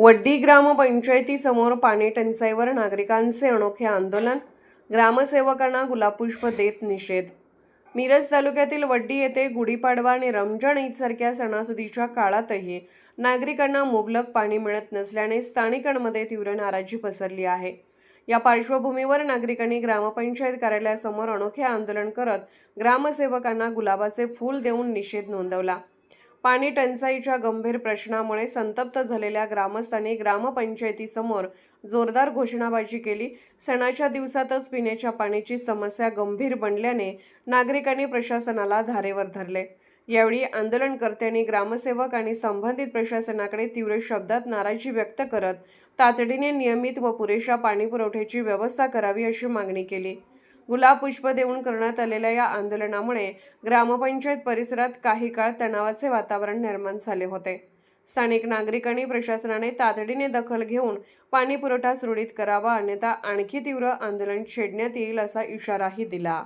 वड्डी ग्रामपंचायतीसमोर पाणी टंचाईवर नागरिकांचे अनोखे आंदोलन, ग्रामसेवकांना गुलाबपुष्प देत निषेध। मिरज तालुक्यातील वड्डी येथे गुढीपाडवा आणि रमजान ईदसारख्या सणासुदीच्या काळातही नागरिकांना मुबलक पाणी मिळत नसल्याने स्थानिकांमध्ये तीव्र नाराजी पसरली आहे। या पार्श्वभूमीवर नागरिकांनी ग्रामपंचायत कार्यालयासमोर अनोखे आंदोलन करत ग्रामसेवकांना गुलाबाचे फूल देऊन निषेध नोंदवला। पाणी टंचाईच्या गंभीर प्रश्नामुळे संतप्त झालेल्या ग्रामस्थांनी ग्रामपंचायतीसमोर जोरदार घोषणाबाजी केली। सणाच्या दिवसातच पिण्याच्या पाण्याची समस्या गंभीर बनल्याने नागरिकांनी प्रशासनाला धारेवर धरले। यावेळी आंदोलनकर्त्यांनी ग्रामसेवक आणि संबंधित प्रशासनाकडे तीव्र शब्दात नाराजी व्यक्त करत तातडीने नियमित व पुरेशा पाणी पुरवठ्याची व्यवस्था करावी अशी मागणी केली। गुलाब पुष्प देऊन करण्यात आलेल्या या आंदोलनामुळे ग्रामपंचायत परिसरात काही काळ तणावाचे वातावरण निर्माण झाले होते। स्थानिक नागरिकांनी प्रशासनाने तातडीने दखल घेऊन पाणी पुरवठा सुरळीत करावा, अन्यथा आणखी तीव्र आंदोलन छेडण्यात येईल असा इशाराही दिला।